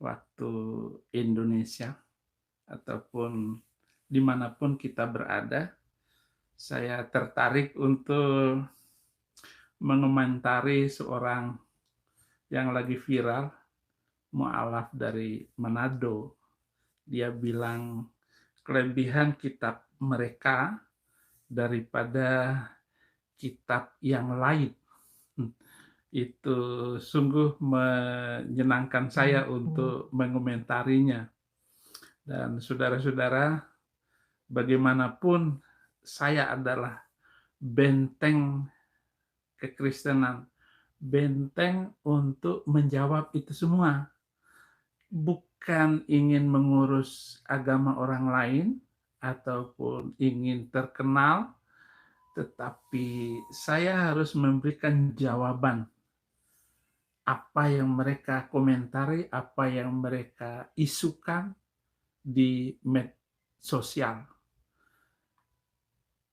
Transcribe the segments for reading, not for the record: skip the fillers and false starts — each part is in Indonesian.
waktu Indonesia ataupun dimanapun kita berada, saya tertarik untuk mengomentari seorang yang lagi viral, mualaf dari Manado. Dia bilang kelebihan kitab mereka daripada kitab yang lain. Itu sungguh menyenangkan saya untuk mengomentarinya. Dan saudara-saudara, bagaimanapun saya adalah benteng kekristenan, benteng untuk menjawab itu semua. Bukan ingin mengurus agama orang lain ataupun ingin terkenal, tetapi saya harus memberikan jawaban apa yang mereka komentari, apa yang mereka isukan di media sosial.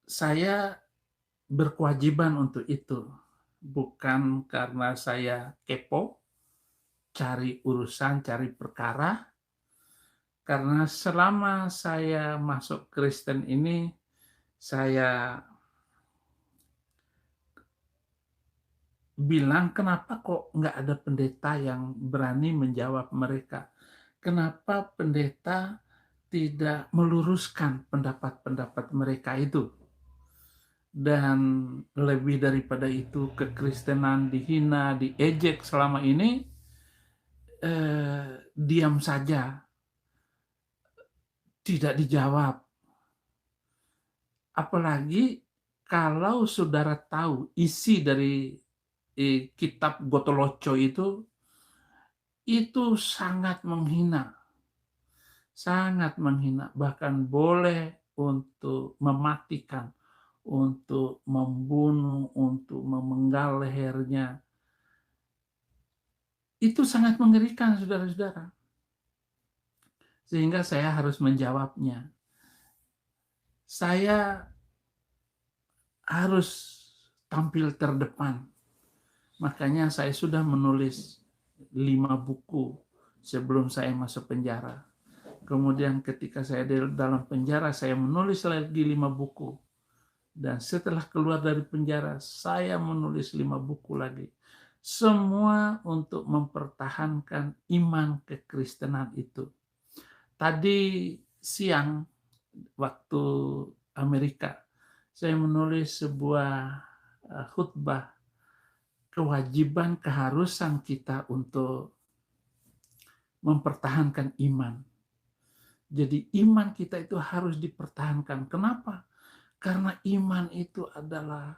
Saya berkewajiban untuk itu, bukan karena saya kepo, cari urusan, cari perkara, karena selama saya masuk Kristen ini, saya bilang, kenapa kok nggak ada pendeta yang berani menjawab mereka? Kenapa pendeta tidak meluruskan pendapat-pendapat mereka itu? Dan lebih daripada itu, kekristenan dihina, diejek selama ini, diam saja, tidak dijawab. Apalagi kalau saudara tahu isi dari kitab Gotoloco itu sangat menghina, bahkan boleh untuk mematikan, untuk membunuh, untuk memenggal lehernya. Itu sangat mengerikan, saudara-saudara. Sehingga saya harus menjawabnya. Saya harus tampil terdepan. Makanya saya sudah menulis 5 buku sebelum saya masuk penjara. Kemudian ketika saya di dalam penjara, saya menulis lagi 5 buku. Dan setelah keluar dari penjara, saya menulis 5 buku lagi. Semua untuk mempertahankan iman kekristenan itu. Tadi siang, waktu Amerika, saya menulis sebuah khutbah, kewajiban, keharusan kita untuk mempertahankan iman. Jadi iman kita itu harus dipertahankan. Kenapa? Karena iman itu adalah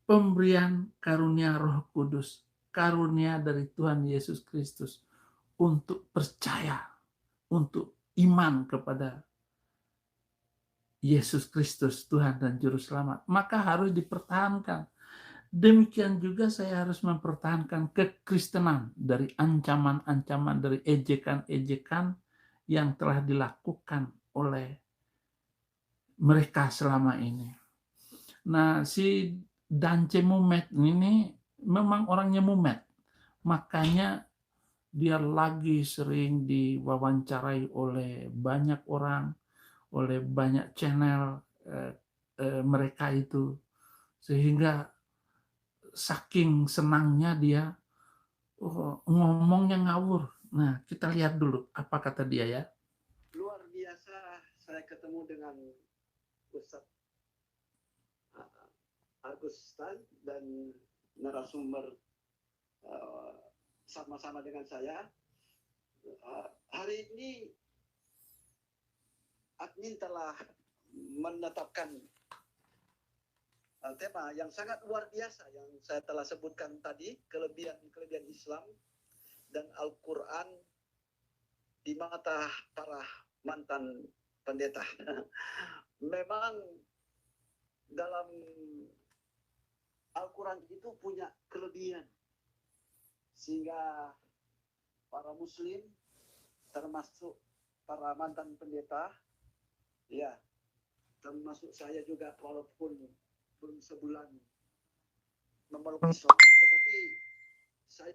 pemberian karunia Roh Kudus, karunia dari Tuhan Yesus Kristus untuk percaya, untuk iman kepada Yesus Kristus, Tuhan dan Juru Selamat. Maka harus dipertahankan. Demikian juga saya harus mempertahankan kekristenan dari ancaman-ancaman, dari ejekan-ejekan yang telah dilakukan oleh mereka selama ini. Nah, si Dance Mumet ini memang orangnya mumet. Makanya dia lagi sering diwawancarai oleh banyak orang, oleh banyak channel mereka itu. Sehingga saking senangnya dia ngomongnya ngawur. Nah, kita lihat dulu apa kata dia ya. Luar biasa saya ketemu dengan Ustadz Agustan dan narasumber sama-sama dengan saya. Hari ini admin telah menetapkan tema yang sangat luar biasa yang saya telah sebutkan tadi, kelebihan Islam dan Al-Quran di mata para mantan pendeta. Memang dalam Al-Quran itu punya kelebihan sehingga para muslim termasuk para mantan pendeta, ya termasuk saya juga walaupun belum sebulan memeluk Islam, tetapi saya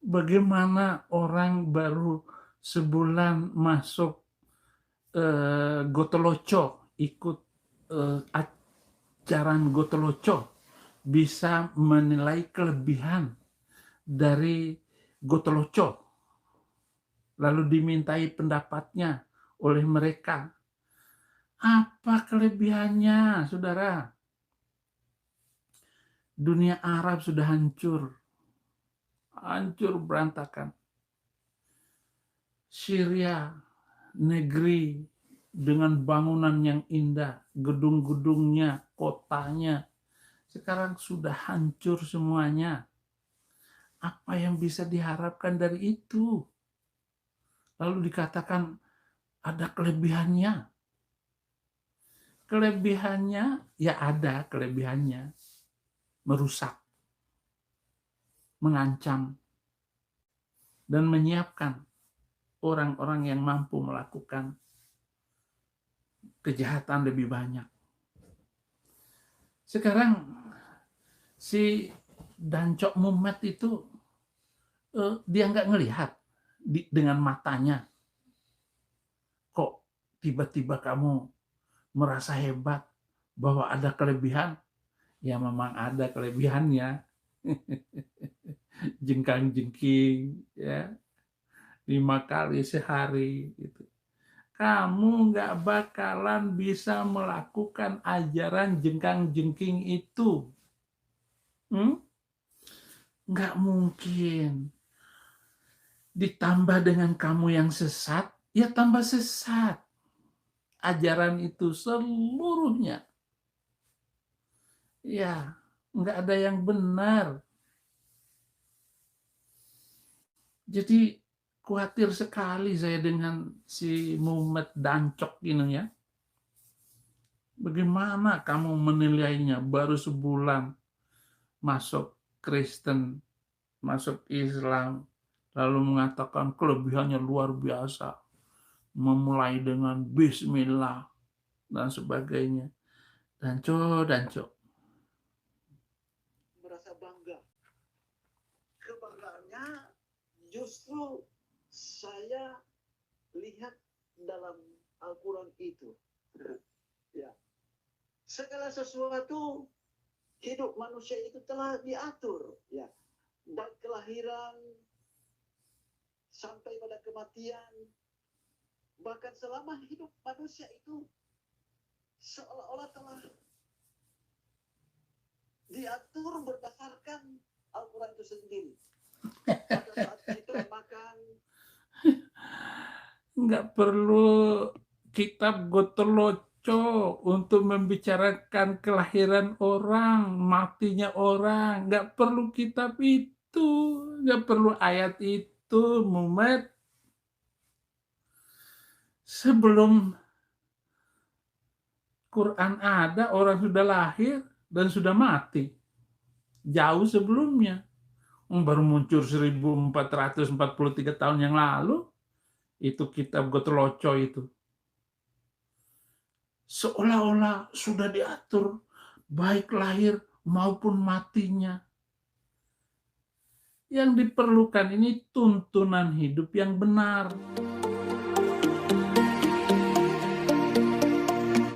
Bagaimana orang baru sebulan masuk Gotoloco, ikut ajaran Gotoloco, bisa menilai kelebihan dari Gotoloco, lalu dimintai pendapatnya oleh mereka. Apa kelebihannya, saudara? Dunia Arab sudah hancur berantakan. Syria, negeri dengan bangunan yang indah, gedung-gedungnya, kotanya, sekarang sudah hancur semuanya. Apa yang bisa diharapkan dari itu? Lalu dikatakan ada kelebihannya. Kelebihannya, ya ada kelebihannya. Merusak, mengancam, dan menyiapkan orang-orang yang mampu melakukan kejahatan lebih banyak. Sekarang si Dancok Mumet itu dia nggak ngelihat dengan matanya. Kok tiba-tiba kamu merasa hebat bahwa ada kelebihan? Ya memang ada kelebihannya. Jengkang-jengking, ya 5 kali sehari gitu. Kamu nggak bakalan bisa melakukan ajaran jengkang-jengking itu. Nggak mungkin. Ditambah dengan kamu yang sesat, ya tambah sesat. Ajaran itu seluruhnya. Ya, nggak ada yang benar. Jadi khawatir sekali saya dengan si Mumet Dancok ini ya. Bagaimana kamu menilainya baru sebulan masuk Kristen, masuk Islam, lalu mengatakan kelebihannya luar biasa. Memulai dengan bismillah dan sebagainya. Danco. Merasa bangga. Kebanggaannya justru saya lihat dalam Al-Quran itu. Ya. Segala sesuatu hidup manusia itu telah diatur, ya. Dari kelahiran sampai pada kematian, bahkan selama hidup manusia itu seolah-olah telah diatur berdasarkan Al-Quran itu sendiri. Pada saat kita makan, nggak perlu kitab Gotoloco untuk membicarakan kelahiran orang, matinya orang. Nggak perlu kitab itu, nggak perlu ayat itu, Mumet. Sebelum Quran ada, orang sudah lahir dan sudah mati. Jauh sebelumnya. Baru muncul 1443 tahun yang lalu. Itu kitab Gotoloco itu. Seolah-olah sudah diatur baik lahir maupun matinya. Yang diperlukan ini tuntunan hidup yang benar.